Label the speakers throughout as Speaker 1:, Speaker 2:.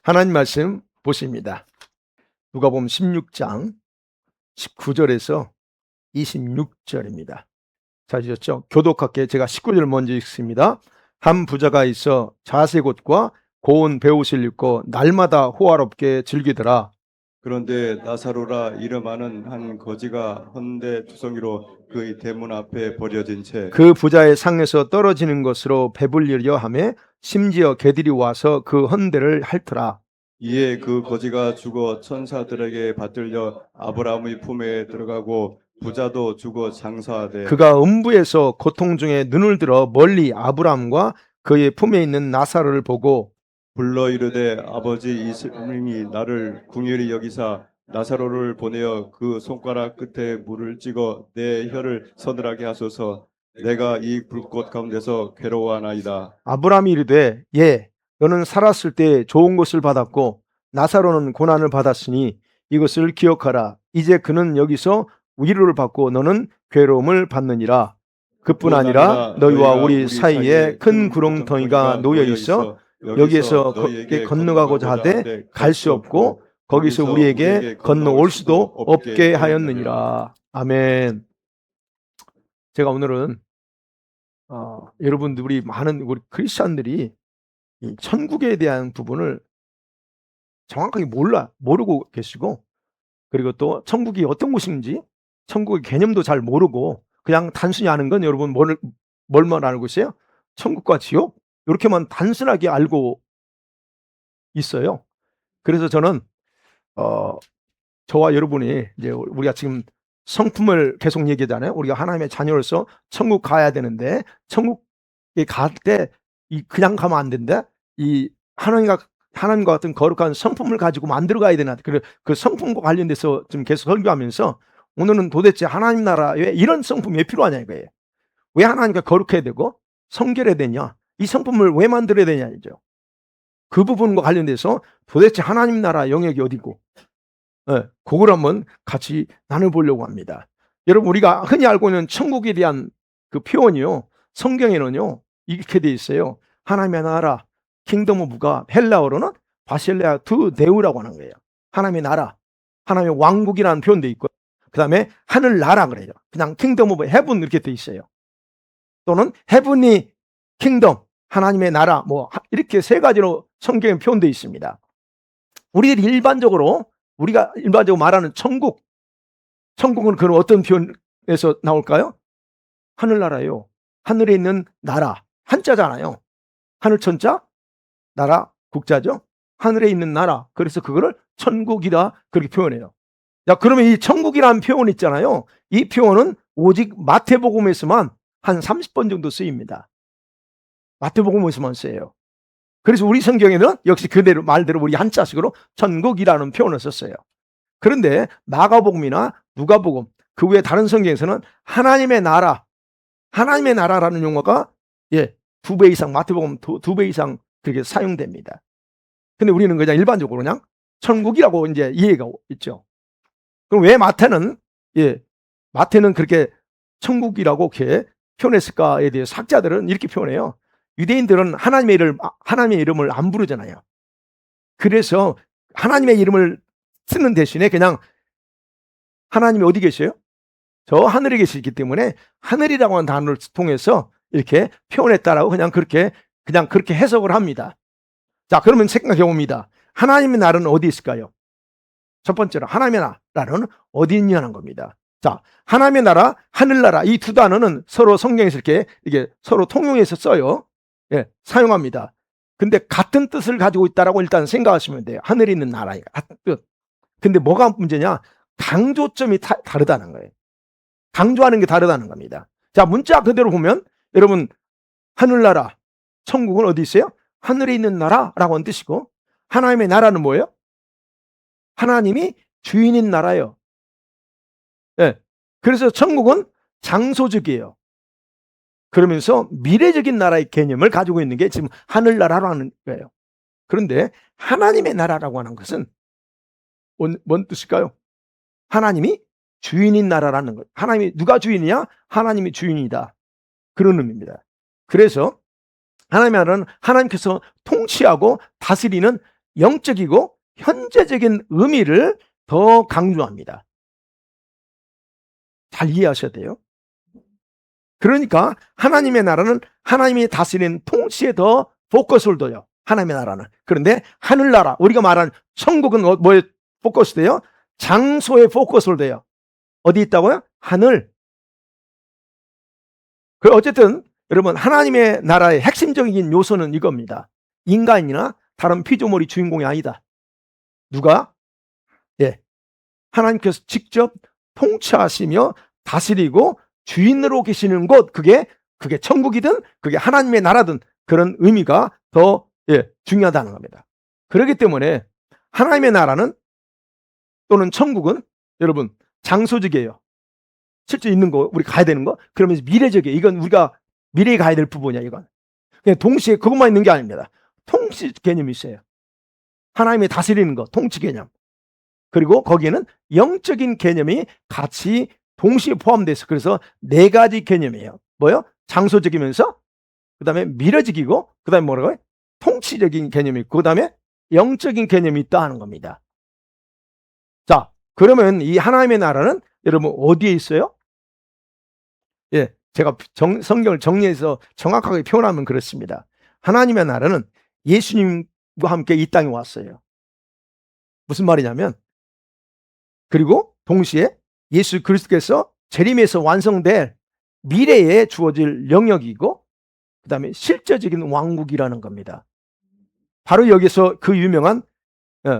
Speaker 1: 하나님 말씀 보십니다. 누가복음 16장 19절에서 26절입니다. 찾으셨죠? 교독학계 제가 19절 먼저 읽습니다. 한 부자가 있어 자색옷과 고운 베옷을 입고 날마다 호화롭게 즐기더라.
Speaker 2: 그런데 나사로라 이름하는 한 거지가 헌데 투성이로 그의 대문 앞에 버려진 채
Speaker 1: 그 부자의 상에서 떨어지는 것으로 배불리려 하며 심지어 개들이 와서 그 헌대를 핥더라.
Speaker 2: 이에 그 거지가 죽어 천사들에게 받들려 아브라함의 품에 들어가고 부자도 죽어 장사하되
Speaker 1: 그가 음부에서 고통 중에 눈을 들어 멀리 아브라함과 그의 품에 있는 나사로를 보고
Speaker 2: 불러 이르되 아버지 이스라엘이 나를 궁휼히 여기사 나사로를 보내어 그 손가락 끝에 물을 찍어 내 혀를 서늘하게 하소서. 내가 이 불꽃 가운데서 괴로워하나이다.
Speaker 1: 아브라함이 이르되 예, 너는 살았을 때 좋은 것을 받았고 나사로는 고난을 받았으니 이것을 기억하라. 이제 그는 여기서 위로를 받고 너는 괴로움을 받느니라. 그뿐 아니라 너희와 우리 사이에 큰 구렁텅이가 놓여 있어 여기에서 건너가고자 하되 갈 수 없고 거기서 우리에게 건너올 수도 없게 하였느니라. 아멘. 제가 오늘은 여러분들 우리 많은 우리 크리스천들이 이 천국에 대한 부분을 정확하게 모르고 계시고, 그리고 또 천국이 어떤 곳인지 천국의 개념도 잘 모르고 그냥 단순히 아는 건 여러분 뭘만 알고 있어요? 천국과 지옥? 이렇게만 단순하게 알고 있어요. 그래서 저는 저와 여러분이 이제 우리가 지금 성품을 계속 얘기하잖아요. 우리가 하나님의 자녀로서 천국 가야 되는데 천국에 갈 때 그냥 가면 안 된다. 이 하나님과 같은 거룩한 성품을 가지고 만들어 가야 되나. 그 성품과 관련돼서 좀 계속 설교하면서 오늘은 도대체 하나님 나라에 이런 성품이 왜 필요하냐 이거예요. 왜 하나님과 거룩해야 되고 성결해야 되냐. 이 성품을 왜 만들어야 되냐죠. 그 부분과 관련돼서 도대체 하나님 나라 영역이 어디고, 그걸 한번 같이 나눠보려고 합니다. 여러분, 우리가 흔히 알고 있는 천국에 대한 그 표현이요, 성경에는요 이렇게 돼 있어요. 하나님의 나라, 킹덤 오브가, 헬라어로는 바실레아 투 데우라고 하는 거예요. 하나님의 나라, 하나님의 왕국이라는 표현도 있고, 그 다음에 하늘나라 그래요. 그냥 킹덤 오브 헤븐 이렇게 돼 있어요. 또는 헤븐이 킹덤, 하나님의 나라, 뭐 이렇게 세 가지로 성경에 표현되어 있습니다. 우리가 일반적으로 말하는 천국은 그럼 어떤 표현에서 나올까요? 하늘나라요. 하늘에 있는 나라, 한자잖아요. 하늘천자, 나라, 국자죠. 하늘에 있는 나라. 그래서 그거를 천국이다 그렇게 표현해요. 자, 그러면 이 천국이라는 표현 있잖아요. 이 표현은 오직 마태복음에서만 한 30번 정도 쓰입니다. 마태복음에서만 쓰여요. 그래서 우리 성경에는 역시 그대로 말대로 우리 한자식으로 천국이라는 표현을 썼어요. 그런데 마가복음이나 누가복음, 그 외에 다른 성경에서는 하나님의 나라라는 용어가 2배 이상, 마태복음 2배 이상 그렇게 사용됩니다. 근데 우리는 그냥 일반적으로 그냥 천국이라고 이제 이해가 있죠. 그럼 왜 마태는 그렇게 천국이라고 이렇게 표현했을까에 대해서 학자들은 이렇게 표현해요. 유대인들은 하나님의 이름을 안 부르잖아요. 그래서 하나님의 이름을 쓰는 대신에 그냥 하나님이 어디 계셔요? 저 하늘에 계시기 때문에 하늘이라고 하는 단어를 통해서 이렇게 표현했다라고 그냥 그렇게 해석을 합니다. 자, 그러면 생각해 봅니다. 하나님의 나라는 어디 있을까요? 첫 번째로 하나님의 나라는 어디 있냐는 겁니다. 자, 하나님의 나라, 하늘나라 이 두 단어는 서로 성경에서 이게 서로 통용해서 써요. 사용합니다. 근데 같은 뜻을 가지고 있다라고 일단 생각하시면 돼요. 하늘에 있는 나라니까 같은 뜻. 근데 뭐가 문제냐? 강조점이 다르다는 거예요. 강조하는 게 다르다는 겁니다. 자, 문자 그대로 보면 여러분 하늘나라, 천국은 어디 있어요? 하늘에 있는 나라라고 하는 뜻이고, 하나님의 나라는 뭐예요? 하나님이 주인인 나라예요. 그래서 천국은 장소적이에요. 그러면서 미래적인 나라의 개념을 가지고 있는 게 지금 하늘나라로 하는 거예요. 그런데 하나님의 나라라고 하는 것은 뭔 뜻일까요? 하나님이 주인인 나라라는 것. 하나님이 누가 주인이냐? 하나님이 주인이다. 그런 의미입니다. 그래서 하나님의 나라는 하나님께서 통치하고 다스리는 영적이고 현재적인 의미를 더 강조합니다. 잘 이해하셔야 돼요. 그러니까 하나님의 나라는 하나님이 다스리는 통치에 더 포커스를 둬요. 하나님의 나라는. 그런데 하늘나라, 우리가 말하는 천국은 뭐에 포커스 돼요? 장소에 포커스를 둬요. 어디 있다고요? 하늘. 어쨌든 여러분, 하나님의 나라의 핵심적인 요소는 이겁니다. 인간이나 다른 피조물이 주인공이 아니다. 누가? 예, 하나님께서 직접 통치하시며 다스리고 주인으로 계시는 곳, 그게 천국이든 그게 하나님의 나라든 그런 의미가 더 중요하다는 겁니다. 그렇기 때문에 하나님의 나라는 또는 천국은 여러분 장소적이에요. 실제 있는 거, 우리 가야 되는 거, 그러면서 미래적이에요. 이건 우리가 미래에 가야 될 부분이야. 이건 그냥 동시에 그것만 있는 게 아닙니다. 통치 개념이 있어요. 하나님이 다스리는 거, 통치 개념. 그리고 거기에는 영적인 개념이 같이 동시에 포함되어 있어. 그래서 네 가지 개념이에요. 뭐요? 장소적이면서, 그 다음에 미래적이고, 그 다음에 뭐라고요? 통치적인 개념이 있고, 그 다음에 영적인 개념이 있다 하는 겁니다. 자, 그러면 이 하나님의 나라는 여러분 어디에 있어요? 예, 제가 성경을 정리해서 정확하게 표현하면 그렇습니다. 하나님의 나라는 예수님과 함께 이 땅에 왔어요. 무슨 말이냐면, 그리고 동시에 예수 그리스도께서 재림에서 완성될 미래에 주어질 영역이고, 그 다음에 실제적인 왕국이라는 겁니다. 바로 여기서 그 유명한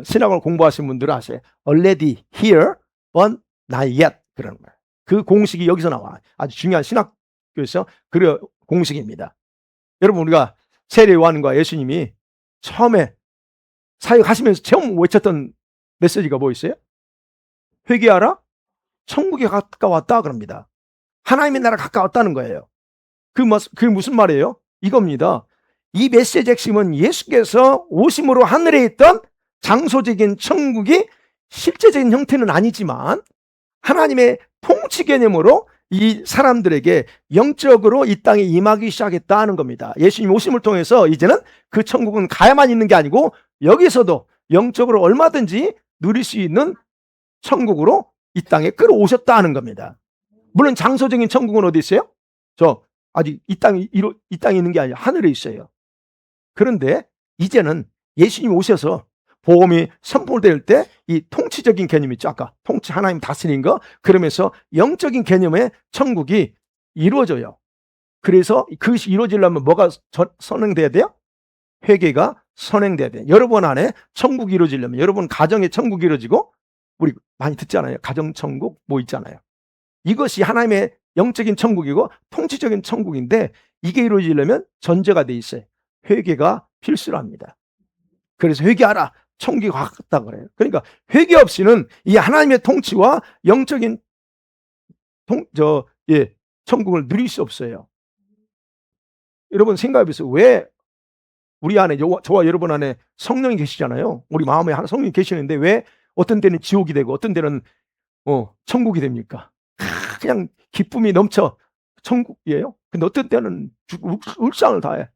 Speaker 1: 신학을 공부하신 분들은 아세요. Already here, but not yet. 그런 거예요. 그 공식이 여기서 나와. 아주 중요한 신학교에서 그 공식입니다. 여러분, 우리가 세례요한과 예수님이 처음에 사역하시면서 처음 외쳤던 메시지가 뭐 있어요? 회개하라, 천국에 가까웠다 그럽니다. 하나님의 나라 가까웠다는 거예요. 그게 무슨 말이에요? 이겁니다. 이 메시지 핵심은 예수께서 오심으로 하늘에 있던 장소적인 천국이 실제적인 형태는 아니지만 하나님의 통치 개념으로 이 사람들에게 영적으로 이 땅에 임하기 시작했다는 겁니다. 예수님 오심을 통해서 이제는 그 천국은 가야만 있는 게 아니고 여기서도 영적으로 얼마든지 누릴 수 있는 천국으로 이 땅에 끌어오셨다는 겁니다. 물론 장소적인 천국은 어디 있어요? 아직 이 땅에 있는 게 아니라 하늘에 있어요. 그런데 이제는 예수님 오셔서 복음이 선포될 때 이 통치적인 개념이 있죠. 아까 통치 하나님 다스리는 거, 그러면서 영적인 개념의 천국이 이루어져요. 그래서 그것이 이루어지려면 뭐가 선행돼야 돼요? 회개가 선행돼야 돼요. 여러분 안에 천국이 이루어지려면, 여러분 가정에 천국이 이루어지고, 우리 많이 듣잖아요. 가정천국 뭐 있잖아요. 이것이 하나님의 영적인 천국이고 통치적인 천국인데, 이게 이루어지려면 전제가 돼 있어요. 회개가 필수랍니다. 그래서 회개하라, 천국이 가깝다 그래요. 그러니까 회개 없이는 이 하나님의 통치와 영적인 천국을 누릴 수 없어요. 여러분 생각해 보세요. 왜 우리 안에, 저와 여러분 안에 성령이 계시잖아요. 우리 마음에 성령이 계시는데 왜 어떤 때는 지옥이 되고 어떤 때는 천국이 됩니까? 그냥 기쁨이 넘쳐 천국이에요. 근데 어떤 때는 울상을 다해.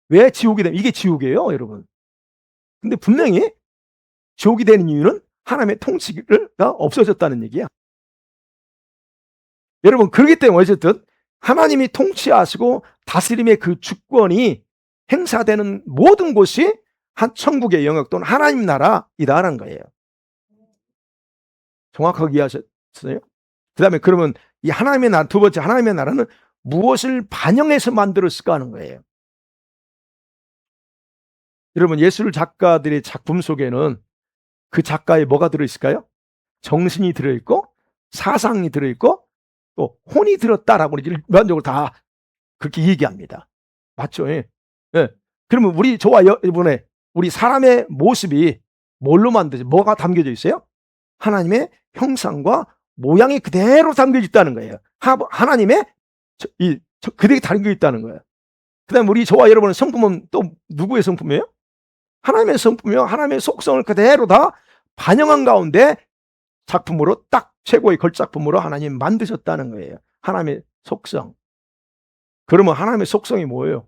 Speaker 1: 왜 지옥이 되면 이게 지옥이에요, 여러분. 근데 분명히 지옥이 되는 이유는 하나님의 통치가 없어졌다는 얘기야. 여러분, 그렇기 때문에 어쨌든 하나님이 통치하시고 다스림의 그 주권이 행사되는 모든 곳이 한 천국의 영역 또는 하나님 나라이다라는 거예요. 정확하게 이해하셨어요? 그 다음에 그러면 이 하나님의 나라, 두 번째 하나님의 나라는 무엇을 반영해서 만들었을까 하는 거예요. 여러분, 예술 작가들의 작품 속에는 그 작가의 뭐가 들어있을까요? 정신이 들어있고 사상이 들어있고 또 혼이 들었다라고 일반적으로 다 그렇게 얘기합니다. 맞죠? 예. 예. 그러면 저와 이번에 우리 사람의 모습이 뭘로 만드죠? 뭐가 담겨져 있어요? 하나님의 형상과 모양이 그대로 담겨져 있다는 거예요. 하나님의 그대로 담겨져 있다는 거예요. 그 다음에 저와 여러분의 성품은 또 누구의 성품이에요? 하나님의 성품이요. 하나님의 속성을 그대로 다 반영한 가운데 작품으로 딱 최고의 걸작품으로 하나님 만드셨다는 거예요. 하나님의 속성. 그러면 하나님의 속성이 뭐예요?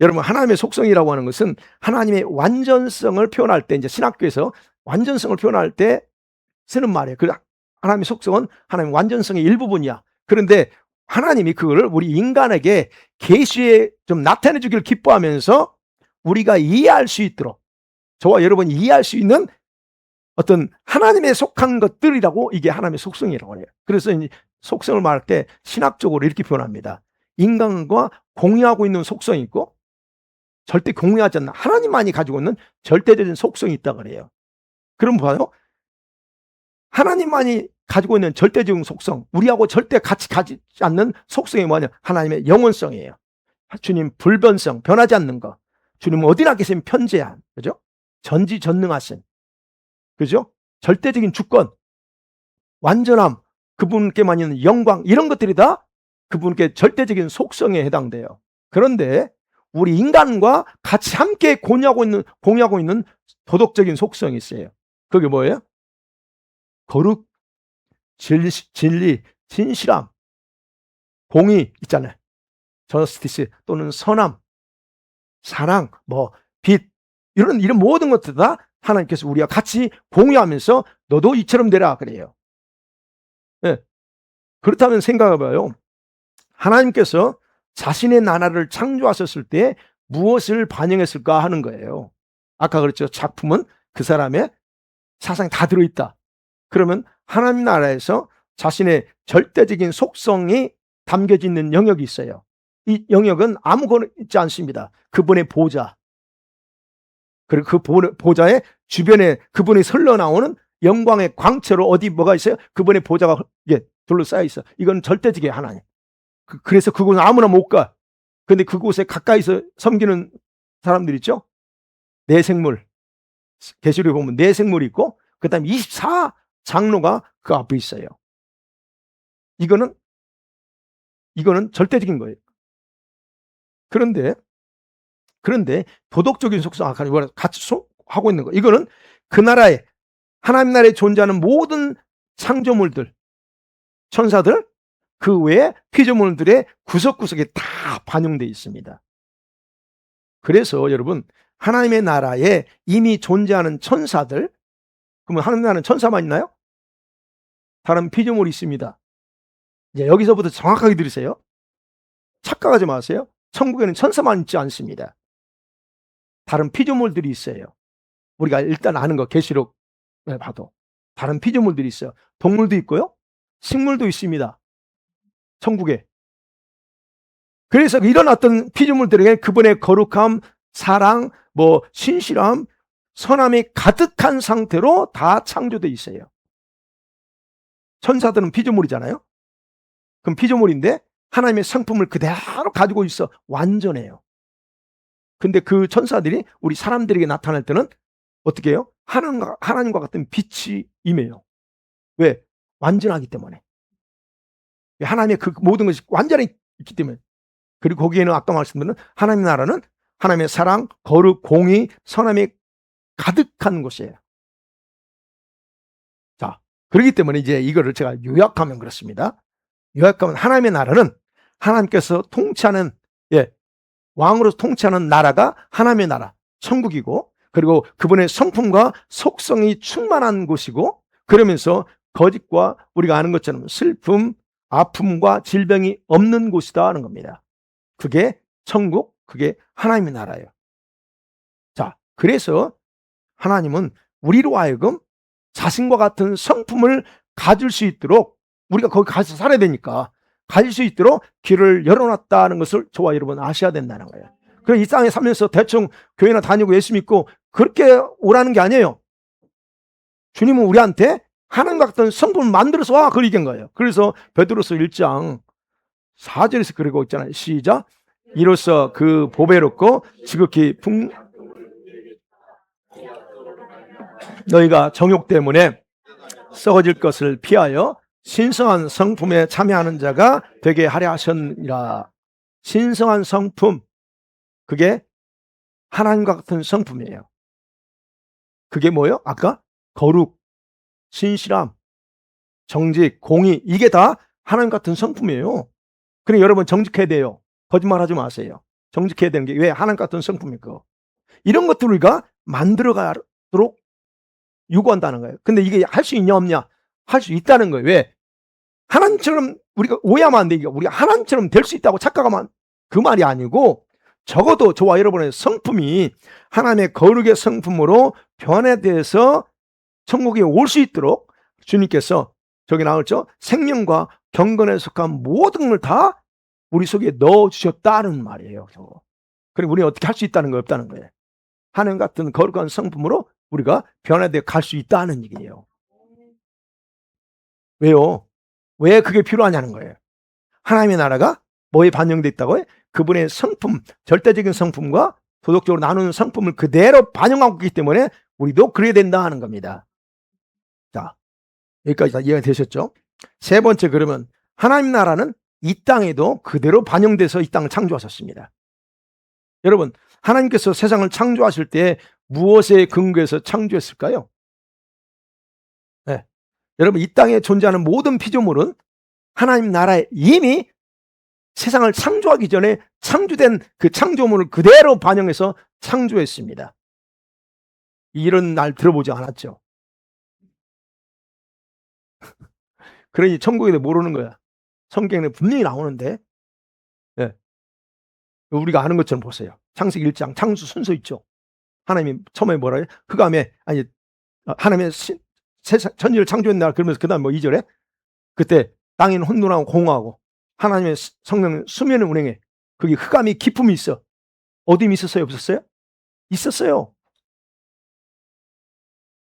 Speaker 1: 여러분, 하나님의 속성이라고 하는 것은 하나님의 완전성을 표현할 때, 이제 신학교에서 완전성을 표현할 때 쓰는 말이에요. 그 하나님의 속성은 하나님의 완전성의 일부분이야. 그런데 하나님이 그거를 우리 인간에게 계시에 좀 나타내 주기를 기뻐하면서 우리가 이해할 수 있도록, 저와 여러분이 이해할 수 있는 어떤 하나님의 속한 것들이라고, 이게 하나님의 속성이라고 해요. 그래서 이제 속성을 말할 때 신학적으로 이렇게 표현합니다. 인간과 공유하고 있는 속성이 있고 절대 공유하지 않는 하나님만이 가지고 있는 절대적인 속성이 있다 그래요. 그럼 봐요. 하나님만이 가지고 있는 절대적인 속성, 우리하고 절대 같이 가지 않는 속성이 뭐냐? 하나님의 영원성이에요. 주님 불변성, 변하지 않는 거. 주님 어디나 계시면 편재한, 그죠? 전지전능하신, 그죠? 절대적인 주권, 완전함, 그분께만 있는 영광, 이런 것들이 다 그분께 절대적인 속성에 해당돼요. 그런데 우리 인간과 같이 함께 공유하고 있는 도덕적인 속성이 있어요. 그게 뭐예요? 거룩, 진리, 진실함, 공의 있잖아요. 저스티스 또는 선함, 사랑, 빛, 이런 모든 것들 다 하나님께서 우리와 같이 공유하면서 너도 이처럼 되라 그래요. 네. 그렇다면 생각해봐요. 하나님께서 자신의 나라를 창조하셨을 때 무엇을 반영했을까 하는 거예요. 아까 그랬죠. 작품은 그 사람의 사상이 다 들어있다. 그러면 하나님 나라에서 자신의 절대적인 속성이 담겨져 있는 영역이 있어요. 이 영역은 아무거나 있지 않습니다. 그분의 보좌, 그리고 그 보좌의 주변에 그분이 흘러나오는 영광의 광채로 어디 뭐가 있어요? 그분의 보좌가 둘러싸여 있어. 이건 절대적인 하나님. 그래서 그곳은 아무나 못 가. 근데 그곳에 가까이서 섬기는 사람들 있죠? 내생물, 계시록에 보면 내생물이 있고 그 다음에 24장로가 그 앞에 있어요. 이거는 절대적인 거예요. 그런데 도덕적인 속성, 아까 같이 하고 있는 거, 이거는 그 나라에, 하나님 나라에 존재하는 모든 창조물들, 천사들, 그 외에 피조물들의 구석구석에 다 반영되어 있습니다. 그래서 여러분, 하나님의 나라에 이미 존재하는 천사들, 그러면 하나님 나라는 천사만 있나요? 다른 피조물이 있습니다. 이제 여기서부터 정확하게 들으세요. 착각하지 마세요. 천국에는 천사만 있지 않습니다. 다른 피조물들이 있어요. 우리가 일단 아는 거, 계시록에 봐도 다른 피조물들이 있어요. 동물도 있고요, 식물도 있습니다. 천국에. 그래서 이런 어떤 피조물들에게 그분의 거룩함, 사랑, 신실함, 선함이 가득한 상태로 다 창조되어 있어요. 천사들은 피조물이잖아요. 그럼 피조물인데 하나님의 성품을 그대로 가지고 있어. 완전해요. 근데 그 천사들이 우리 사람들에게 나타날 때는 어떻게 해요? 하나님과 같은 빛이 임해요. 왜? 완전하기 때문에. 하나님의 그 모든 것이 완전히 있기 때문에. 그리고 거기에는 아까 말씀드린 하나님 나라는 하나님의 사랑, 거룩, 공의, 선함이 가득한 곳이에요. 자, 그렇기 때문에 이제 이거를 제가 요약하면 그렇습니다. 요약하면 하나님의 나라는 하나님께서 통치하는, 왕으로서 통치하는 나라가 하나님의 나라, 천국이고, 그리고 그분의 성품과 속성이 충만한 곳이고, 그러면서 거짓과 우리가 아는 것처럼 슬픔, 아픔과 질병이 없는 곳이다 하는 겁니다. 그게 천국, 그게 하나님의 나라예요. 자, 그래서 하나님은 우리로 하여금 자신과 같은 성품을 가질 수 있도록, 우리가 거기 가서 살아야 되니까 가질 수 있도록 길을 열어놨다는 것을 저와 여러분 아셔야 된다는 거예요. 그래서 이 땅에 살면서 대충 교회나 다니고 예수 믿고 그렇게 오라는 게 아니에요. 주님은 우리한테 하나님과 같은 성품을 만들어서 와, 그걸 얘기한 거예요. 그래서 베드로서 1장 4절에서 그러고 있잖아요. 시작. 이로써 그 보배롭고 지극히 너희가 정욕 때문에 썩어질 것을 피하여 신성한 성품에 참여하는 자가 되게 하려 하셨느니라. 신성한 성품, 그게 하나님과 같은 성품이에요. 그게 뭐예요? 아까 거룩, 신실함, 정직, 공의, 이게 다 하나님 같은 성품이에요. 그러니 여러분 정직해야 돼요. 거짓말하지 마세요. 정직해야 되는 게 왜 하나님 같은 성품이니까. 이런 것들 우리가 만들어 가도록 요구한다는 거예요. 근데 이게 할 수 있냐 없냐? 할 수 있다는 거예요. 왜? 하나님처럼 우리가 오해하면 안 돼. 우리가 하나님처럼 될 수 있다고 착각하면 그 말이 아니고 적어도 저와 여러분의 성품이 하나님의 거룩의 성품으로 변화돼서 천국에 올 수 있도록 주님께서 저기 나왔죠? 생명과 경건에 속한 모든 걸 다 우리 속에 넣어주셨다는 말이에요. 그리고 우리는 어떻게 할 수 있다는 거 없다는 거예요. 하나님 같은 거룩한 성품으로 우리가 변화되어 갈 수 있다는 얘기예요. 왜요? 왜 그게 필요하냐는 거예요. 하나님의 나라가 뭐에 반영되어 있다고요? 그분의 성품, 절대적인 성품과 도덕적으로 나누는 성품을 그대로 반영하고 있기 때문에 우리도 그래야 된다 하는 겁니다. 자, 여기까지 다 이해가 되셨죠? 세 번째, 그러면 하나님 나라는 이 땅에도 그대로 반영돼서 이 땅을 창조하셨습니다. 여러분, 하나님께서 세상을 창조하실 때 무엇에 근거해서 창조했을까요? 네. 여러분, 이 땅에 존재하는 모든 피조물은 하나님 나라에 이미 세상을 창조하기 전에 창조된 그 창조물을 그대로 반영해서 창조했습니다. 이런 날 들어보지 않았죠? 그러니 천국에도 모르는 거야. 성경에 분명히 나오는데, 네. 우리가 아는 것처럼 보세요. 창세기 1장 창조 순서 있죠. 하나님이 처음에 뭐라 해요? 흑암에, 아니, 하나님의 세상 천지를 창조했나 그러면서 그다음 뭐 2절에 그때 땅에는 혼돈하고 공허하고 하나님의 성령은 수면을 운행해. 거기 흑암이 기품이 있어. 어둠이 있었어요? 없었어요? 있었어요.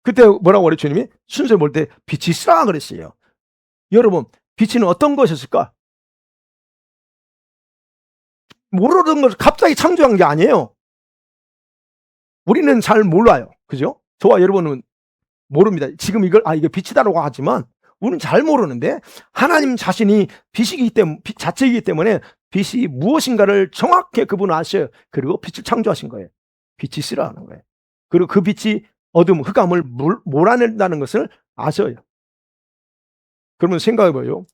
Speaker 1: 그때 뭐라고 그래 주님이? 순서에 볼 때 빛이 있으라 그랬어요. 여러분, 빛은 어떤 것이었을까? 모르는 걸 갑자기 창조한 게 아니에요. 우리는 잘 몰라요. 그죠? 저와 여러분은 모릅니다. 지금 이걸 이게 빛이다라고 하지만 우리는 잘 모르는데 하나님 자신이 빛이기 때문에, 빛 자체이기 때문에 빛이 무엇인가를 정확히 그분은 아셔요. 그리고 빛을 창조하신 거예요. 빛이 있으라는 거예요. 그리고 그 빛이 어둠, 흑암을 몰아낸다는 것을 아셔요. 그러면 생각해봐요.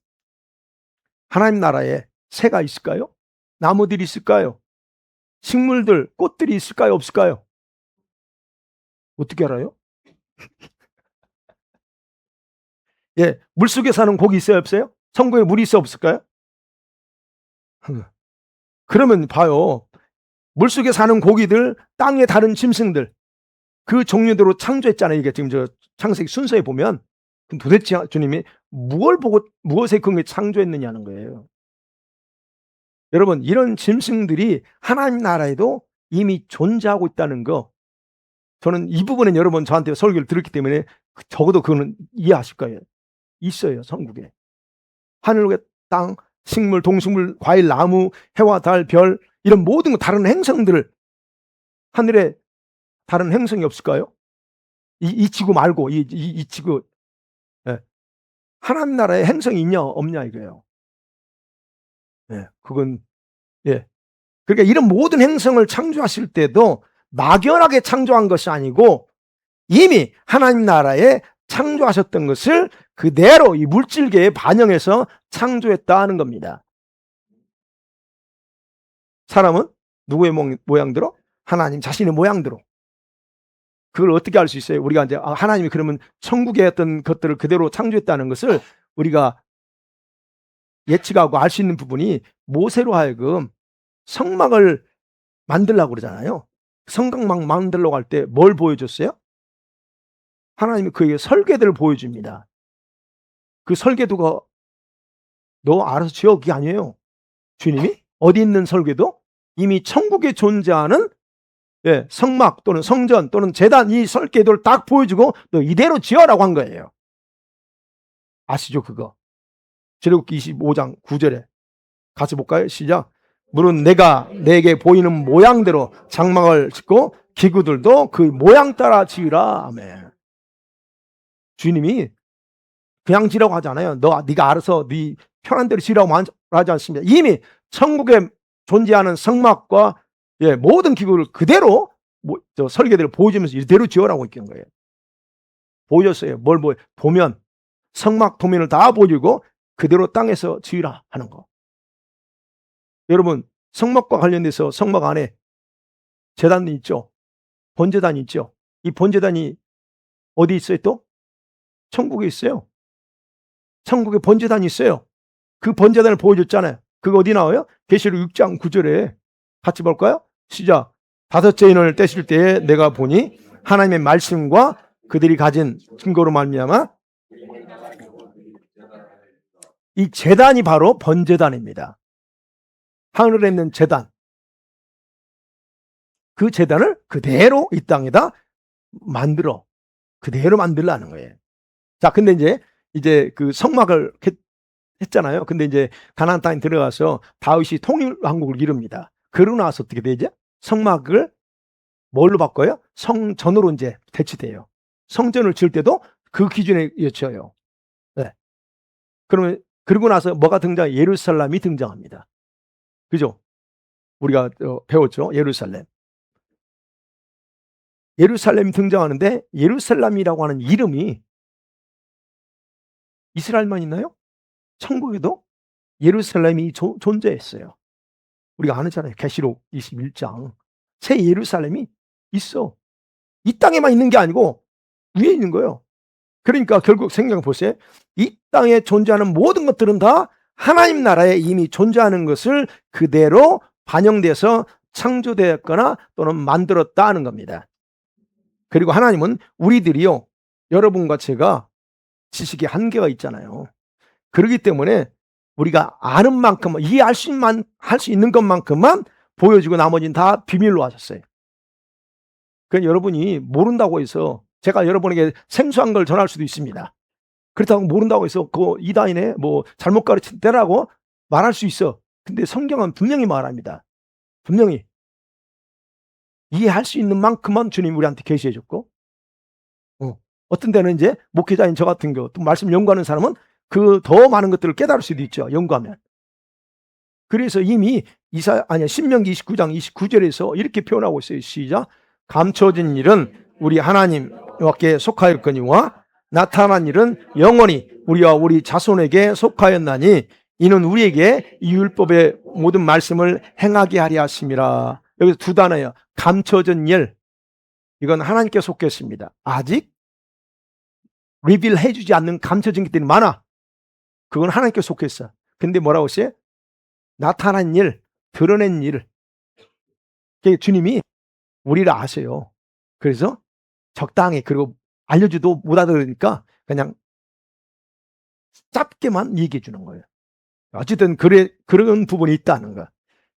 Speaker 1: 하나님 나라에 새가 있을까요? 나무들이 있을까요? 식물들, 꽃들이 있을까요? 없을까요? 어떻게 알아요? 예, 물속에 사는 고기 있어요? 없어요? 천국에 물이 있어 없을까요? 그러면 봐요. 물속에 사는 고기들, 땅에 다른 짐승들, 그 종류대로 창조했잖아요. 이게 지금 저 창세기 순서에 보면. 그럼 도대체 주님이 무엇을 보고 무엇에 근거해 창조했느냐는 거예요. 여러분, 이런 짐승들이 하나님 나라에도 이미 존재하고 있다는 거, 저는 이 부분은 여러분 저한테 설교를 들었기 때문에 적어도 그거는 이해하실 거예요. 있어요, 천국에. 하늘과 땅, 식물, 동식물, 과일, 나무, 해와 달, 별, 이런 모든 다른 행성들을, 하늘에 다른 행성이 없을까요? 이 지구 말고 이 지구. 예. 하나님 나라에 행성이 있냐 없냐 이거예요. 예. 그건 예. 그러니까 이런 모든 행성을 창조하실 때도 막연하게 창조한 것이 아니고 이미 하나님 나라에 창조하셨던 것을 그대로 이 물질계에 반영해서 창조했다 하는 겁니다. 사람은 누구의 모양대로? 하나님 자신의 모양대로. 그걸 어떻게 알 수 있어요? 우리가 이제 하나님이 그러면 천국의 어떤 것들을 그대로 창조했다는 것을 우리가 예측하고 알 수 있는 부분이 모세로 하여금 성막을 만들려고 그러잖아요. 성곽막 만들려고 할 때 뭘 보여줬어요? 하나님이 그에게 설계도를 보여줍니다. 그 설계도가 너 알아서 지어 그게 아니에요. 주님이 어디 있는 설계도? 이미 천국에 존재하는 성막 또는 성전 또는 제단 이 설계도를 딱 보여주고 너 이대로 지어라고 한 거예요. 아시죠 그거? 출애굽기 25장 9절에 같이 볼까요? 시작. 물은 내가 내게 보이는 모양대로 장막을 짓고 기구들도 그 모양 따라 지으라. 아멘. 주님이 그냥 지라고 하지 않아요. 네가 알아서 네 편한 대로 지라고 하지 않습니다. 이미 천국에 존재하는 성막과 모든 기구를 그대로 설계대로 보여주면서 이대로 지어라고 했던 거예요. 보여줬어요. 뭘 보면 성막 도면을 다 보여주고 그대로 땅에서 지으라 하는 거. 여러분, 성막과 관련돼서 성막 안에 제단이 있죠. 번제단이 있죠. 이 번제단이 어디 있어요 또? 천국에 있어요. 천국에 번제단이 있어요. 그 번제단을 보여줬잖아요. 그거 어디 나와요? 계시록 6장 9절에 같이 볼까요? 시작. 다섯째 인을 떼실 때에 내가 보니 하나님의 말씀과 그들이 가진 증거로 말미암아 이 제단이 바로 번제단입니다. 하늘에 있는 제단. 그 제단을 그대로 이 땅에다 그대로 만들라는 거예요. 자, 근데 이제 그 성막을 했잖아요. 근데 이제 가나안 땅에 들어가서 다윗이 통일 왕국을 이룹니다. 그러고 나서 어떻게 되죠? 성막을 뭘로 바꿔요? 성전으로 이제 대치돼요. 성전을 지을 때도 그 기준에 여쳐요. 네. 그러면 그러고 나서 뭐가 등장? 예루살렘이 등장합니다. 그죠? 우리가 배웠죠. 예루살렘. 예루살렘이 등장하는데 예루살렘이라고 하는 이름이 이스라엘만 있나요? 천국에도 예루살렘이 존재했어요. 우리가 아는잖아요. 계시록 21장. 새 예루살렘이 있어. 이 땅에만 있는 게 아니고 위에 있는 거예요. 그러니까 결국 생각해 보세요. 이 땅에 존재하는 모든 것들은 다 하나님 나라에 이미 존재하는 것을 그대로 반영돼서 창조되었거나 또는 만들었다 하는 겁니다. 그리고 하나님은 우리들이요, 여러분과 제가 지식의 한계가 있잖아요. 그렇기 때문에 우리가 아는 만큼, 이해할 수 있는 것만큼만 보여주고 나머지는 다 비밀로 하셨어요. 그러니까 여러분이 모른다고 해서 제가 여러분에게 생소한 걸 전할 수도 있습니다. 그렇다고 모른다고 해서 그 이단이네 뭐 잘못 가르친 때라고 말할 수 있어. 근데 성경은 분명히 말합니다. 분명히 이해할 수 있는 만큼만 주님 우리한테 계시해 줬고, 어떤 데는 이제 목회자인 저 같은 경우 또 말씀 연구하는 사람은 그 더 많은 것들을 깨달을 수도 있죠. 연구하면. 그래서 이미 신명기 29장 29절에서 이렇게 표현하고 있어요. 시작. 감춰진 일은 우리 하나님께 속하였거니와 나타난 일은 영원히 우리와 우리 자손에게 속하였나니 이는 우리에게 이 율법의 모든 말씀을 행하게 하려 하심이라. 여기서 두 단어예요. 감춰진 일. 이건 하나님께 속했습니다. 아직 리빌 해주지 않는 감춰진 것들이 많아. 그건 하나님께 속했어. 근데 뭐라고 했어요? 나타난 일, 드러낸 일. 주님이 우리를 아세요. 그래서 적당히, 그리고 알려줘도 못 알아들으니까 그냥 짧게만 얘기해 주는 거예요. 어쨌든 그런 부분이 있다는 거.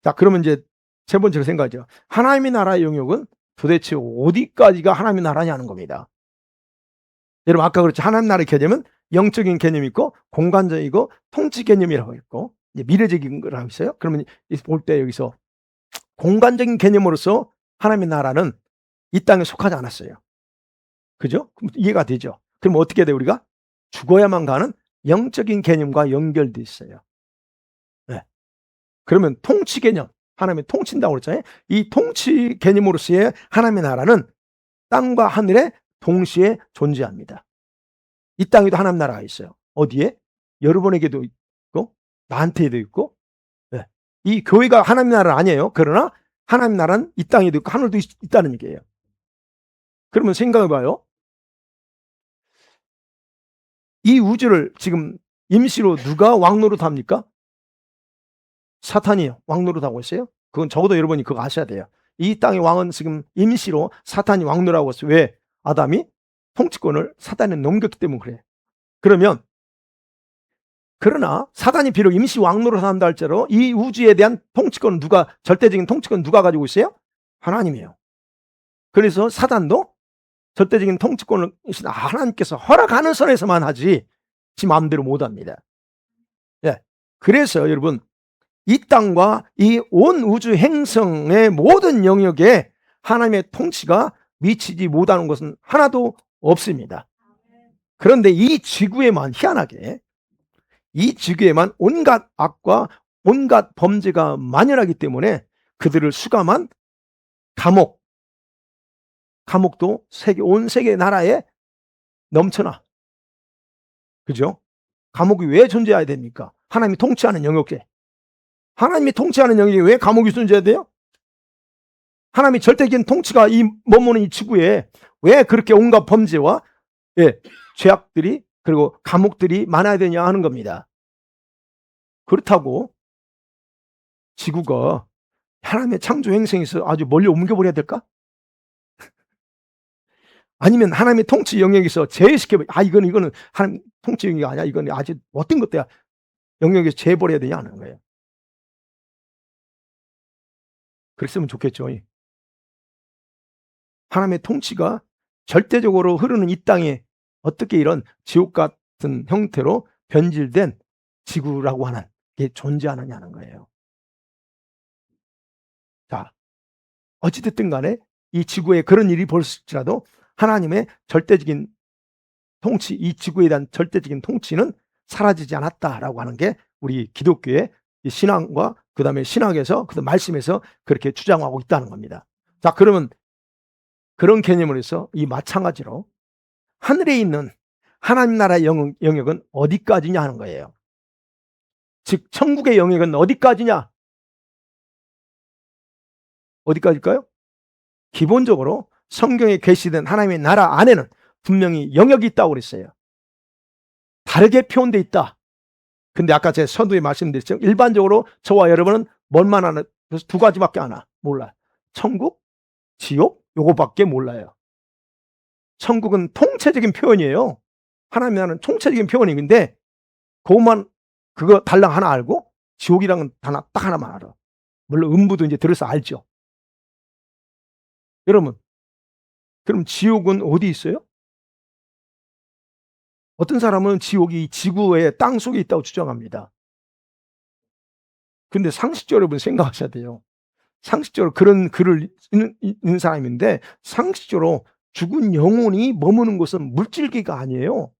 Speaker 1: 자, 그러면 이제 세 번째로 생각하죠. 하나님의 나라의 영역은 도대체 어디까지가 하나님의 나라냐는 겁니다. 여러분 아까 그랬죠. 하나님 나라의 개념은 영적인 개념이 있고 공간적이고 통치 개념이라고 있고 이제 미래적인 거라고 있어요. 그러면 볼 때 여기서 공간적인 개념으로서 하나님의 나라는 이 땅에 속하지 않았어요. 그죠? 그럼 이해가 되죠? 그럼 어떻게 돼요? 우리가 죽어야만 가는 영적인 개념과 연결돼 있어요. 네. 그러면 통치 개념, 하나님이 통치한다고 그랬잖아요. 이 통치 개념으로서의 하나님의 나라는 땅과 하늘에 동시에 존재합니다. 이 땅에도 하나님 나라가 있어요. 어디에? 여러분에게도 있고 나한테도 있고. 네. 이 교회가 하나님 나라는 아니에요. 그러나 하나님 나라는 이 땅에도 있고 하늘도 있다는 얘기예요. 그러면 생각해봐요. 이 우주를 지금 임시로 누가 왕노릇합니까? 사탄이요. 왕노릇하고 있어요. 그건 적어도 여러분이 그거 아셔야 돼요. 이 땅의 왕은 지금 임시로 사탄이 왕노릇하고 있어요. 왜? 아담이 통치권을 사탄에 넘겼기 때문에 그래요. 그러나 사단이 비록 임시 왕노릇 한다 할지라도 이 우주에 대한 통치권은 절대적인 통치권은 누가 가지고 있어요? 하나님이에요. 그래서 사단도 절대적인 통치권을 하나님께서 허락하는 선에서만 하지 지 마음대로 못합니다. 예. 그래서 여러분 이 땅과 이 온 우주 행성의 모든 영역에 하나님의 통치가 미치지 못하는 것은 하나도 없습니다. 그런데 이 지구에만 희한하게 이 지구에만 온갖 악과 온갖 범죄가 만연하기 때문에 그들을 수감한 감옥도 온 세계 나라에 넘쳐나. 그죠? 감옥이 왜 존재해야 됩니까? 하나님이 통치하는 영역에. 하나님이 통치하는 영역에 왜 감옥이 존재해야 돼요? 하나님이 절대적인 통치가 이 머무는 이 지구에 왜 그렇게 온갖 범죄와 죄악들이 그리고 감옥들이 많아야 되냐 하는 겁니다. 그렇다고 지구가 하나님의 창조 행성에서 아주 멀리 옮겨버려야 될까? 아니면 하나님의 통치 영역에서 제외시켜버려. 이거는 하나님 통치 영역이 아니야. 이건 아주 어떤 것들야 영역에서 제외버려야 되냐 하는 거예요. 그랬으면 좋겠죠. 하나님의 통치가 절대적으로 흐르는 이 땅에 어떻게 이런 지옥 같은 형태로 변질된 지구라고 하는 게 존재하느냐는 거예요. 자, 어찌됐든 간에 이 지구에 그런 일이 벌어질지라도 하나님의 절대적인 통치, 이 지구에 대한 절대적인 통치는 사라지지 않았다라고 하는 게 우리 기독교의 신앙과 그 다음에 신학에서 그 말씀에서 그렇게 주장하고 있다는 겁니다. 자, 그러면 그런 개념으로 해서 이 마찬가지로 하늘에 있는 하나님 나라의 영역은 어디까지냐 하는 거예요. 즉 천국의 영역은 어디까지냐? 어디까지일까요? 기본적으로 성경에 계시된 하나님의 나라 안에는 분명히 영역이 있다고 그랬어요. 다르게 표현되어 있다. 근데 아까 제 서두에 말씀드렸죠. 일반적으로 저와 여러분은 뭘만 아는, 그래서 두 가지밖에 안 알아. 몰라. 천국, 지옥, 요거밖에 몰라요. 천국은 통체적인 표현이에요. 하나님 나라는 총체적인 표현인데 그것만 그거 달랑 하나 알고 지옥이랑은 딱 하나만 알아. 물론 음부도 이제 들어서 알죠. 여러분, 그럼 지옥은 어디 있어요? 어떤 사람은 지옥이 지구의 땅 속에 있다고 주장합니다. 근데 상식적으로 여러분 생각하셔야 돼요. 상식적으로 그런 글을 읽는 사람인데 상식적으로 죽은 영혼이 머무는 곳은 물질계가 아니에요.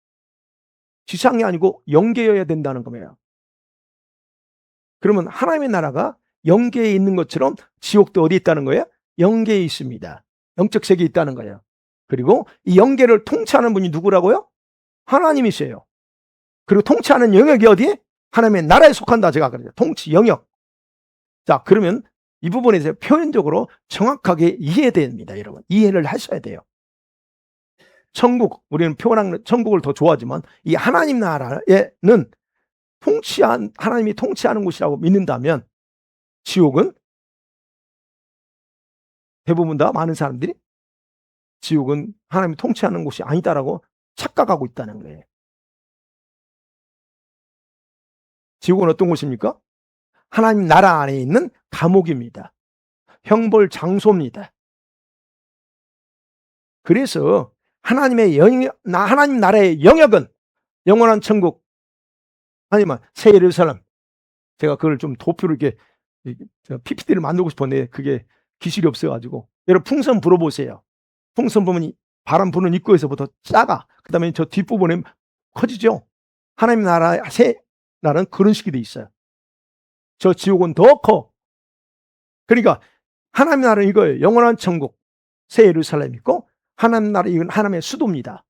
Speaker 1: 지상이 아니고 영계여야 된다는 겁니다. 그러면 하나님의 나라가 영계에 있는 것처럼 지옥도 어디 있다는 거예요? 영계에 있습니다. 영적 세계에 있다는 거예요. 그리고 이 영계를 통치하는 분이 누구라고요? 하나님이세요. 그리고 통치하는 영역이 어디? 하나님의 나라에 속한다. 제가 그래요. 통치 영역. 자, 그러면 이 부분에서 표현적으로 정확하게 이해됩니다, 여러분. 이해를 하셔야 돼요. 천국, 우리는 표현하는 천국을 더 좋아하지만 이 하나님 나라에는 하나님이 통치하는 곳이라고 믿는다면 지옥은 대부분 다 많은 사람들이 지옥은 하나님이 통치하는 곳이 아니다라고 착각하고 있다는 거예요. 지옥은 어떤 곳입니까? 하나님 나라 안에 있는 감옥입니다. 형벌 장소입니다. 그래서 하나님 나라의 영역은 영원한 천국 아니면 새 예루살렘. 제가 그걸 좀 도표로 이렇게 PPT를 만들고 싶었는데 그게 기술이 없어가지고 여러분 풍선 불어보세요. 풍선 보면 바람 부는 입구에서부터 작아. 그 다음에 저 뒷부분에 커지죠. 하나님 나라 새 나라는 그런 식이 돼 있어요. 저 지옥은 더 커. 그러니까 하나님 나라는 이거예요. 영원한 천국 새 예루살렘 있고 하나님 나라 이건 하나님의 수도입니다.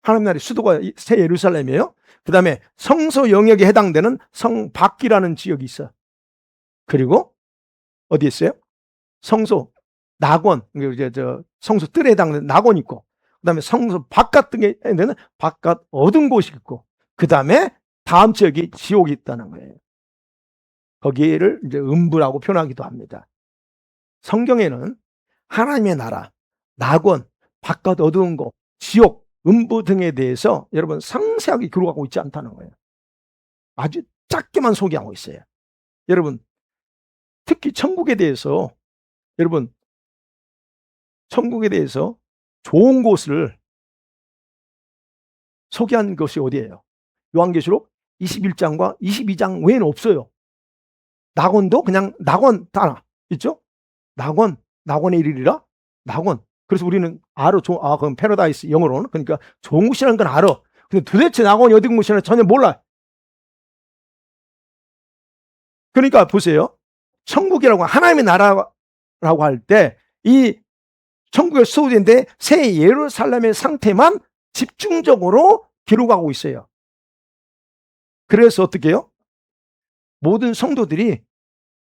Speaker 1: 하나님 나라의 수도가 새 예루살렘이에요. 그 다음에 성소 영역에 해당되는 성 밖이라는 지역이 있어요. 그리고 어디 있어요? 성소 낙원, 이제 성소 뜰에 해당되는 낙원이 있고, 그 다음에 성소 바깥 등에 해당되는 바깥 어두운 곳이 있고, 그 다음에 다음 지역이 지옥이 있다는 거예요. 거기를 이제 음부라고 표현하기도 합니다. 성경에는 하나님의 나라, 낙원, 바깥 어두운 곳, 지옥, 음부 등에 대해서 여러분 상세하게 기록하고 있지 않다는 거예요. 아주 짧게만 소개하고 있어요. 여러분 특히 천국에 대해서 여러분 천국에 대해서 좋은 곳을 소개한 것이 어디예요? 요한계시록 21장과 22장 외에는 없어요. 낙원도 그냥 낙원 다 있죠? 낙원에 이르리라? 낙원. 그래서 우리는 알아. 그럼 패러다이스 영어로는. 그러니까 좋은 곳이라는 건 알아. 근데 도대체 낙원이 어디 곳이나 전혀 몰라. 그러니까 보세요. 천국이라고 하나님의 나라라고 할 때 이 천국의 수호자인데 새 예루살렘의 상태만 집중적으로 기록하고 있어요. 그래서 어떻게 해요? 모든 성도들이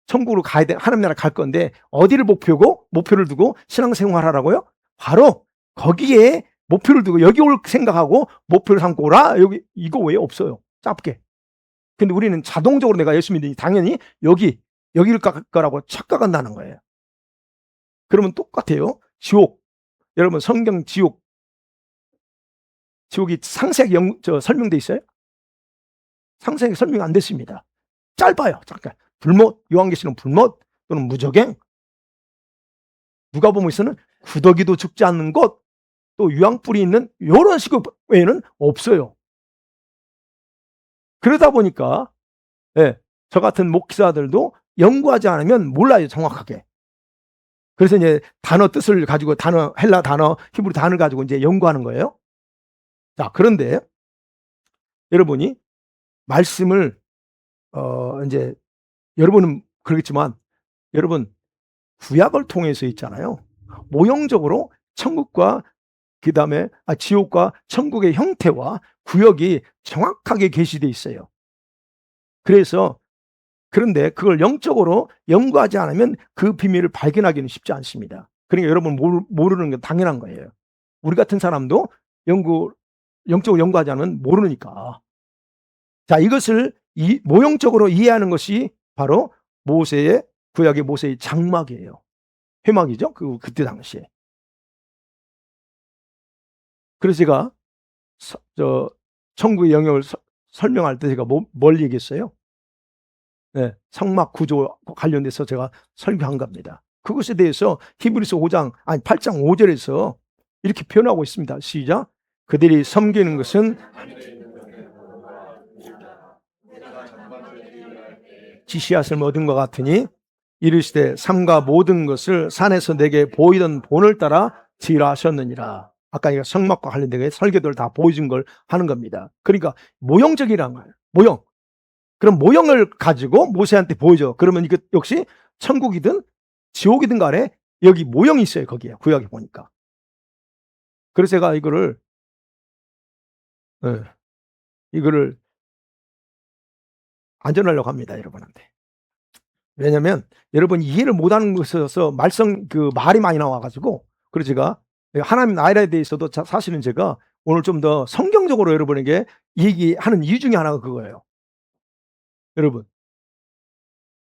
Speaker 1: 천국으로 가야 돼, 하나님 나라 갈 건데 어디를 목표를 두고 신앙생활하라고요? 바로 거기에 목표를 두고 여기 올 생각하고 목표를 삼고 오라. 여기 이거 왜 없어요? 짧게. 근데 우리는 자동적으로 내가 예수 믿으니 당연히 여기를 갈 거라고 착각한다는 거예요. 그러면 똑같아요. 지옥. 여러분 성경 지옥이 상세하게 설명돼 있어요? 상세하게 설명 안 됐습니다. 짧아요. 잠깐. 불못, 요한계시록 불못 또는 무저갱, 누가복음에서는 구더기도 죽지 않는 곳, 또 유황불이 있는 이런 식의 외에는 없어요. 그러다 보니까 저 같은 목사들도 연구하지 않으면 몰라요, 정확하게. 그래서 이제 단어 뜻을 가지고 헬라 단어, 히브리 단어를 가지고 이제 연구하는 거예요. 자, 그런데 여러분이 말씀을 이제 여러분은 그렇겠지만 여러분 구약을 통해서 있잖아요. 모형적으로 천국과 그다음에 지옥과 천국의 형태와 구역이 정확하게 계시되어 있어요. 그런데 그걸 영적으로 연구하지 않으면 그 비밀을 발견하기는 쉽지 않습니다. 그러니까 여러분 모르는 건 당연한 거예요. 우리 같은 사람도 영적으로 연구하지 않으면 모르니까. 자, 이것을 모형적으로 이해하는 것이 바로 구약의 모세의 장막이에요. 회막이죠. 그때 당시에. 그래서 제가 천국의 영역을 설명할 때 제가 뭘 얘기했어요? 네, 성막 구조 관련돼서 제가 설교한 겁니다. 그것에 대해서 히브리서 8장 5절에서 이렇게 표현하고 있습니다. 시작. 그들이 섬기는 것은 지시하심을 얻은 것 같으니 이르시되 삼가 모든 것을 산에서 내게 보이던 본을 따라 지으라 하셨느니라. 아까 이거 성막과 관련된 설교들 다 보여준 걸 하는 겁니다. 그러니까 모형적이란 거예요. 모형. 그럼 모형을 가지고 모세한테 보여줘. 그러면 이거 역시 천국이든 지옥이든 간에 여기 모형이 있어요. 거기에 구약에 보니까. 그래서 제가 이거를 안전하려고 합니다, 여러분한테. 왜냐면 여러분 이해를 못하는 것에서 말이 많이 나와가지고, 그래서 제가 하나님 나라에 대해서도 사실은 제가 오늘 좀 더 성경적으로 여러분에게 얘기하는 이유 중에 하나가 그거예요. 여러분.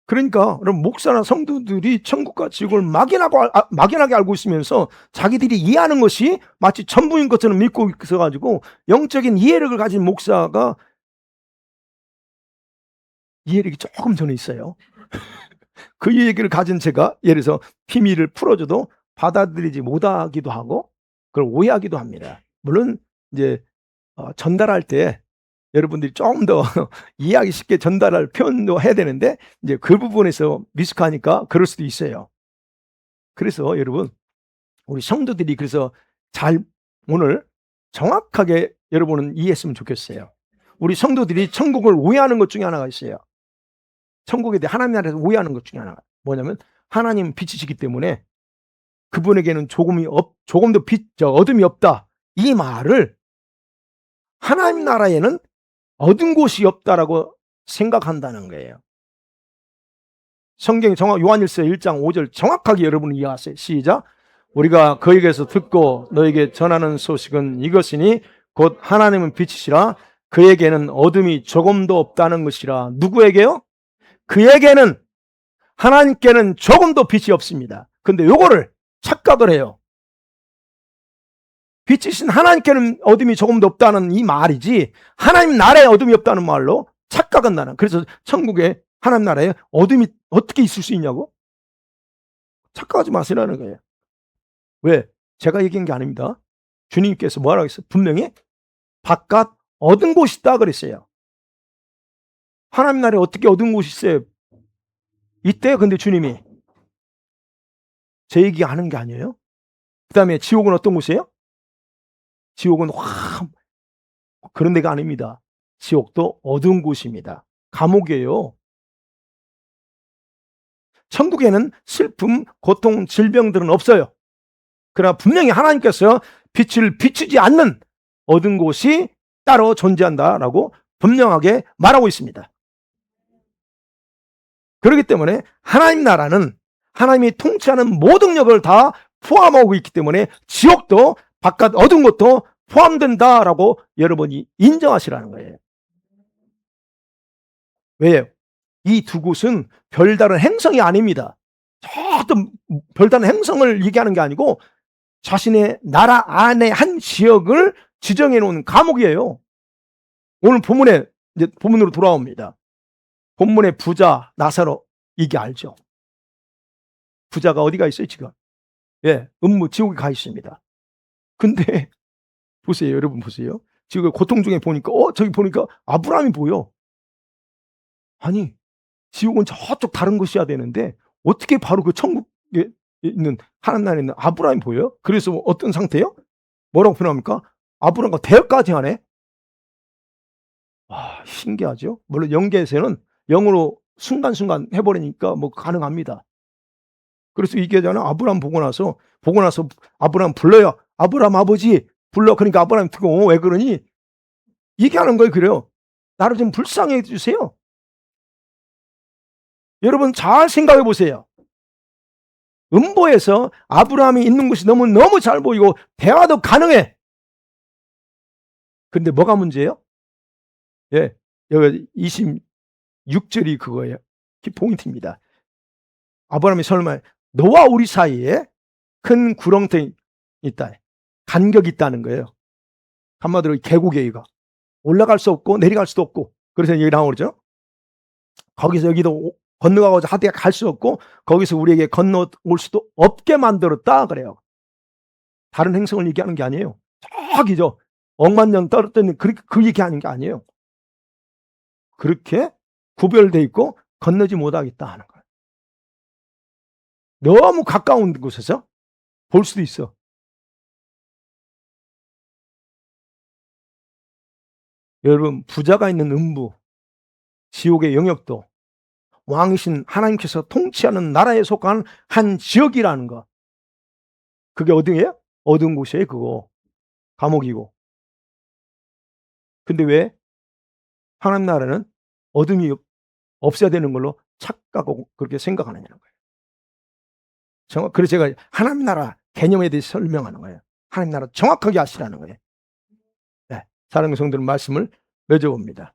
Speaker 1: 그러니까 여러분 목사나 성도들이 천국과 지옥을 막연하게 알고 있으면서 자기들이 이해하는 것이 마치 전부인 것처럼 믿고 있어가지고 영적인 이해력을 가진 목사가 이해력이 조금 저는 있어요. 그 얘기를 가진 제가 예를 들어서 비밀을 풀어줘도 받아들이지 못하기도 하고 그걸 오해하기도 합니다. 물론 이제 전달할 때 여러분들이 좀 더 이해하기 쉽게 전달할 표현도 해야 되는데 이제 그 부분에서 미숙하니까 그럴 수도 있어요. 그래서 여러분 우리 성도들이 그래서 오늘 정확하게 여러분은 이해했으면 좋겠어요. 우리 성도들이 천국을 오해하는 것 중에 하나가 있어요. 천국에 대해 하나님 나라에서 오해하는 것 중에 하나가 뭐냐면 하나님 빛이시기 때문에 그분에게는 조금도 어둠이 없다. 이 말을 하나님 나라에는 어두운 곳이 없다라고 생각한다는 거예요. 성경이 요한일서 1장 5절 정확하게 여러분 이해하세요. 시작. 우리가 그에게서 듣고 너에게 전하는 소식은 이것이니 곧 하나님은 빛이시라 그에게는 어둠이 조금도 없다는 것이라. 누구에게요? 그에게는, 하나님께는 조금도 빛이 없습니다. 근데 요거를 착각을 해요. 빛이신 하나님께는 어둠이 조금도 없다는 이 말이지 하나님 나라에 어둠이 없다는 말로 착각한다는. 그래서 천국에 하나님 나라에 어둠이 어떻게 있을 수 있냐고? 착각하지 마시라는 거예요. 왜? 제가 얘기한 게 아닙니다. 주님께서 뭐라고 했어요? 분명히 바깥 어두운 곳이 있다 그랬어요. 하나님 나라에 어떻게 어두운 곳이 있어요? 있대요. 근데 주님이 제 얘기하는 게 아니에요. 그 다음에 지옥은 어떤 곳이에요? 지옥은 그런 데가 아닙니다. 지옥도 어두운 곳입니다. 감옥이에요. 천국에는 슬픔, 고통, 질병들은 없어요. 그러나 분명히 하나님께서 빛을 비추지 않는 어두운 곳이 따로 존재한다라고 분명하게 말하고 있습니다. 그렇기 때문에 하나님 나라는 하나님이 통치하는 모든 역을 다 포함하고 있기 때문에 지옥도 바깥 어두운 것도 포함된다라고 여러분이 인정하시라는 거예요. 왜요? 이 두 곳은 별다른 행성이 아닙니다. 어떤 별다른 행성을 얘기하는 게 아니고 자신의 나라 안에 한 지역을 지정해 놓은 감옥이에요. 오늘 본문에 이제 본문으로 돌아옵니다. 본문의 부자 나사로 이게 알죠? 부자가 어디가 있어요 지금? 예, 음부 지옥에 가 있습니다. 근데 보세요, 여러분 보세요. 지금 고통 중에 보니까 저기 보니까 아브라함이 보여. 아니 지옥은 저쪽 다른 곳이어야 되는데 어떻게 바로 그 천국에 있는 하나님 나라에 있는 아브라함이 보여요? 그래서 어떤 상태예요? 뭐라고 표현합니까? 아브라함과 대화까지 하네. 와, 신기하죠? 물론 영계에서는 영으로 순간순간 해버리니까 뭐 가능합니다. 그래서 이게잖아. 아브라함 보고 나서 아브라함 불러요. 아브라함 아버지 불러. 그러니까 아브라함 듣고 왜 그러니? 얘기하는 거예요. 그래요. 나를 좀 불쌍히 해주세요. 여러분 잘 생각해 보세요. 음보에서 아브라함이 있는 곳이 너무 잘 보이고 대화도 가능해. 근데 뭐가 문제예요? 예, 여기 26절이 그거예요. 포인트입니다. 아브라함이 설마 너와 우리 사이에 큰 구렁텅이 있다. 간격이 있다는 거예요. 한마디로 계곡에 이가 올라갈 수 없고 내려갈 수도 없고 그래서 여기 나오죠. 거기서 여기도 건너가고자 하되 갈 수 없고 거기서 우리에게 건너올 수도 없게 만들었다 그래요. 다른 행성을 얘기하는 게 아니에요. 저기죠. 억만년 떨어졌는 그 얘기하는 게 아니에요. 그렇게 구별돼 있고 건너지 못하겠다 하는 거예요. 너무 가까운 곳에서 볼 수도 있어. 여러분 부자가 있는 음부 지옥의 영역도 왕이신 하나님께서 통치하는 나라에 속한 한 지역이라는 거. 그게 어디예요? 어두운 곳이에요. 그거 감옥이고. 근데 왜 하나님 나라는 어둠이 없어야 되는 걸로 착각하고 그렇게 생각하느냐는 거예요. 그래서 제가 하나님 나라 개념에 대해서 설명하는 거예요. 하나님 나라 정확하게 아시라는 거예요. 네, 사랑하는 성도들 말씀을 맺어봅니다.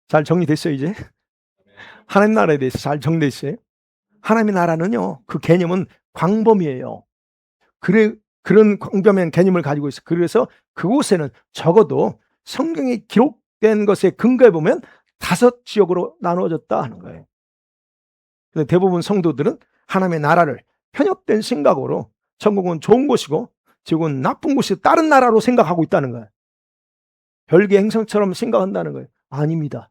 Speaker 1: 잘 정리됐어요 이제? 하나님 나라에 대해서 잘 정리됐어요? 하나님의 나라는요, 그 개념은 광범위해요. 그런 광범위한 개념을 가지고 있어요. 그래서 그곳에는 적어도 성경에 기록된 것에 근거해 보면 5 지역으로 나누어졌다 하는 거예요. 근데 대부분 성도들은 하나님의 나라를 편협된 생각으로 천국은 좋은 곳이고 지옥은 나쁜 곳이 다른 나라로 생각하고 있다는 거예요. 별개 행성처럼 생각한다는 거예요. 아닙니다.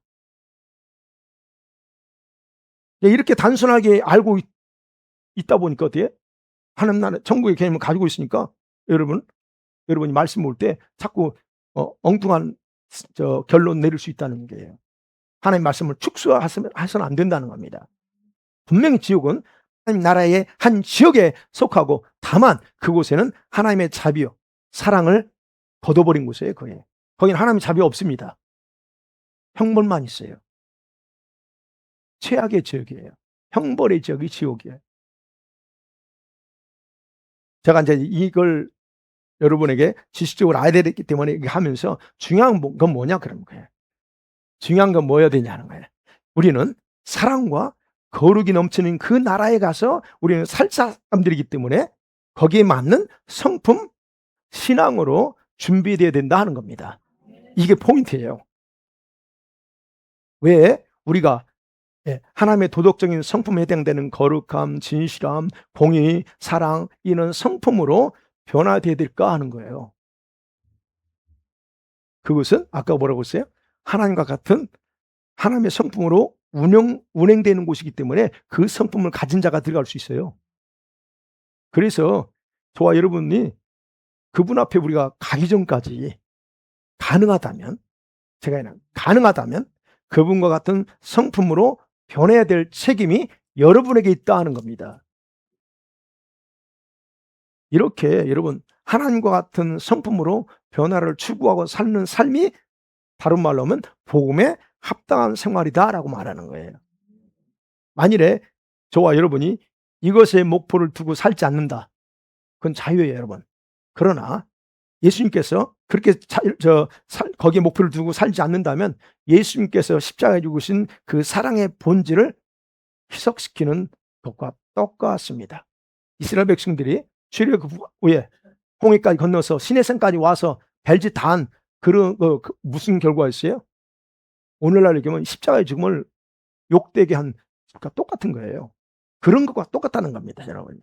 Speaker 1: 이렇게 단순하게 알고 있다 보니까 어때요? 하나님 나라 천국의 개념을 가지고 있으니까 여러분이 말씀 볼 때 자꾸 엉뚱한 결론 내릴 수 있다는 거예요. 하나님 말씀을 축소해서는 안 된다는 겁니다. 분명히 지옥은 하나님 나라의 한 지역에 속하고 다만 그곳에는 하나님의 자비요 사랑을 걷어버린 곳이에요. 거기는 하나님의 자비가 없습니다. 형벌만 있어요. 최악의 지역이에요. 형벌의 지역이 지옥이에요. 제가 이제 이걸 여러분에게 지식적으로 알아야 되기 때문에 하면서 중요한 건 뭐냐 그런 거예요. 중요한 건 뭐여야 되냐는 거예요. 우리는 사랑과 거룩이 넘치는 그 나라에 가서 우리는 살 사람들이기 때문에 거기에 맞는 성품, 신앙으로 준비되어야 된다 하는 겁니다. 이게 포인트예요. 왜 우리가 하나님의 도덕적인 성품에 해당되는 거룩함, 진실함, 공의, 사랑 이런 성품으로 변화되어야 될까 하는 거예요. 그것은 아까 뭐라고 했어요? 하나님과 같은 하나님의 성품으로 운행되는 곳이기 때문에 그 성품을 가진 자가 들어갈 수 있어요. 그래서 저와 여러분이 그분 앞에 우리가 가기 전까지 가능하다면 그분과 같은 성품으로 변해야 될 책임이 여러분에게 있다 하는 겁니다. 이렇게 여러분 하나님과 같은 성품으로 변화를 추구하고 사는 삶이 다른 말로 하면 복음에 합당한 생활이다라고 말하는 거예요. 만일에 저와 여러분이 이것에 목표를 두고 살지 않는다. 그건 자유예요, 여러분. 그러나 예수님께서 그렇게 거기에 목표를 두고 살지 않는다면 예수님께서 십자가에 죽으신 그 사랑의 본질을 희석시키는 것과 똑같습니다. 이스라엘 백성들이 출애굽 후에 홍해까지 건너서 시내산까지 와서 별짓 다 한 그런 무슨 결과였어요? 오늘날 얘기하면 십자가의 죽음을 욕되게 한 것과 똑같은 거예요. 그런 것과 똑같다는 겁니다, 여러분.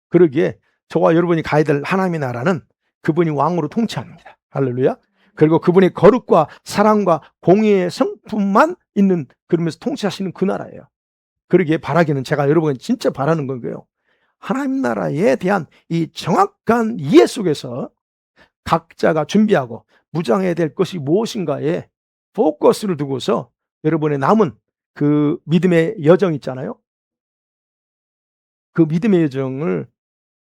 Speaker 1: 그러기에 저와 여러분이 가야 될 하나님의 나라는 그분이 왕으로 통치합니다. 할렐루야. 그리고 그분의 거룩과 사랑과 공의의 성품만 있는, 그러면서 통치하시는 그 나라예요. 그러기에 바라기는, 제가 여러분 진짜 바라는 거고요. 하나님 나라에 대한 이 정확한 이해 속에서 각자가 준비하고 무장해야 될 것이 무엇인가에 포커스를 두고서 여러분의 남은 그 믿음의 여정 있잖아요. 그 믿음의 여정을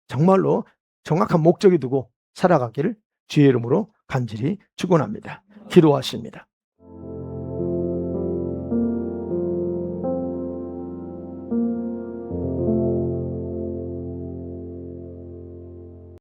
Speaker 1: 정말로 정확한 목적에 두고 살아가기를 주의 이름으로 간절히 축원합니다. 기도하십니다.